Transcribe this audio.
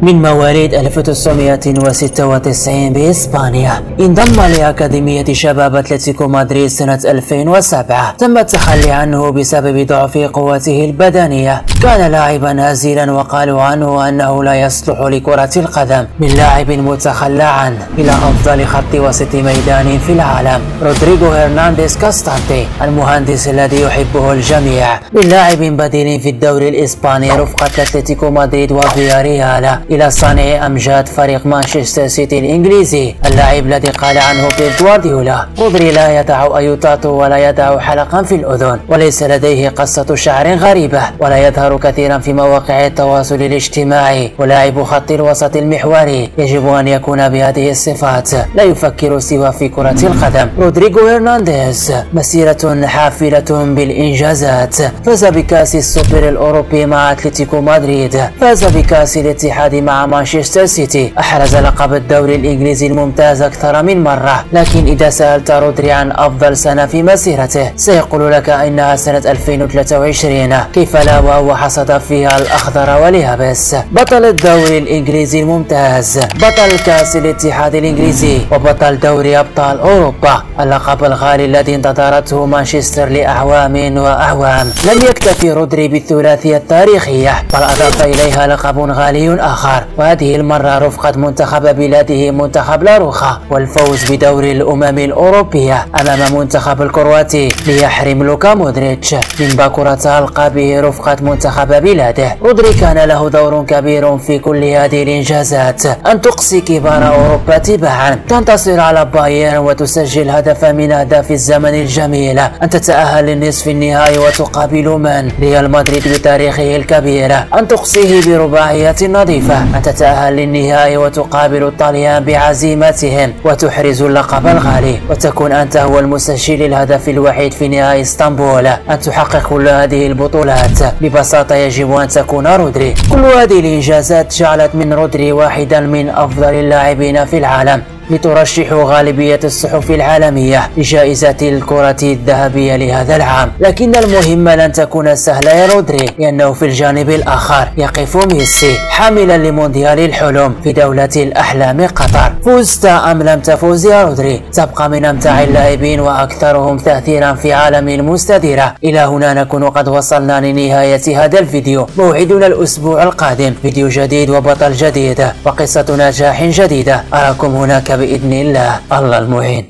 من مواليد 1996 بإسبانيا، انضم لأكاديمية شباب أتلتيكو مدريد سنة 2007. تم التخلي عنه بسبب ضعف قوته البدنية. كان لاعبا هزيلا وقالوا عنه أنه لا يصلح لكرة القدم. من لاعب متخلى عنه إلى أفضل خط وسط ميدان في العالم، رودريغو هرنانديز كاستانتي، المهندس الذي يحبه الجميع. من لاعب بديل في الدوري الإسباني رفقة أتلتيكو مدريد وفياريال إلى صانع أمجاد فريق مانشستر سيتي الإنجليزي، اللاعب الذي قال عنه بيب غوارديولا: رودري لا يدع أي تاتو ولا يدع حلقا في الأذن، وليس لديه قصة شعر غريبة، ولا يظهر كثيرا في مواقع التواصل الاجتماعي. ولاعب خط الوسط المحوري يجب أن يكون بهذه الصفات، لا يفكر سوى في كرة القدم. رودريغو هرنانديز مسيرة حافلة بالإنجازات. فاز بكأس السوبر الأوروبي مع أتلتيكو مدريد، فاز بكأس الاتحاد مع مانشستر سيتي، أحرز لقب الدوري الإنجليزي الممتاز أكثر من مرة. لكن إذا سألت رودري عن أفضل سنة في مسيرته سيقول لك إنها سنة 2023، كيف لا وهو حصد فيها الأخضر واليابس. بطل الدوري الإنجليزي الممتاز، بطل كأس الاتحاد الإنجليزي، وبطل دوري أبطال أوروبا، اللقب الغالي الذي انتظرته مانشستر لأعوام وأعوام. لم يكتفي رودري بالثلاثية التاريخية، بل أضاف إليها لقب غالي آخر، وهذه المرة رفقة منتخب بلاده منتخب لاروخا، والفوز بدوري الأمم الأوروبية أمام منتخب الكرواتي ليحرم لوكا مودريتش من باكورة ألقابه رفقة منتخب بلاده. رودري كان له دور كبير في كل هذه الإنجازات، أن تقصي كبار أوروبا تباعا، تنتصر على بايرن وتسجل هدفا من أهداف الزمن الجميل، أن تتأهل للنصف النهائي وتقابل من؟ ريال مدريد بتاريخه الكبير، أن تقصيه برباعية نظيفة، أن تتأهل للنهائي وتقابل الطليان بعزيمتهم وتحرز اللقب الغالي، وتكون أنت هو المسجل الهدف الوحيد في نهائي اسطنبول، أن تحقق كل هذه البطولات. ببساطة يجب أن تكون رودري. كل هذه الإنجازات جعلت من رودري واحدا من أفضل اللاعبين في العالم، لترشح غالبية الصحف العالمية لجائزة الكرة الذهبية لهذا العام. لكن المهمة لن تكون سهلة يا رودري، لأنه في الجانب الآخر يقف ميسي حاملا لمونديال الحلم في دولة الأحلام قطر. فزت أم لم تفوز يا رودري، تبقى من أمتع اللاعبين وأكثرهم تأثيرا في عالم المستديرة. إلى هنا نكون قد وصلنا لنهاية هذا الفيديو. موعدنا الأسبوع القادم فيديو جديد وبطل جديد وقصة نجاح جديدة. أراكم هناك بإذن الله. الله المعين.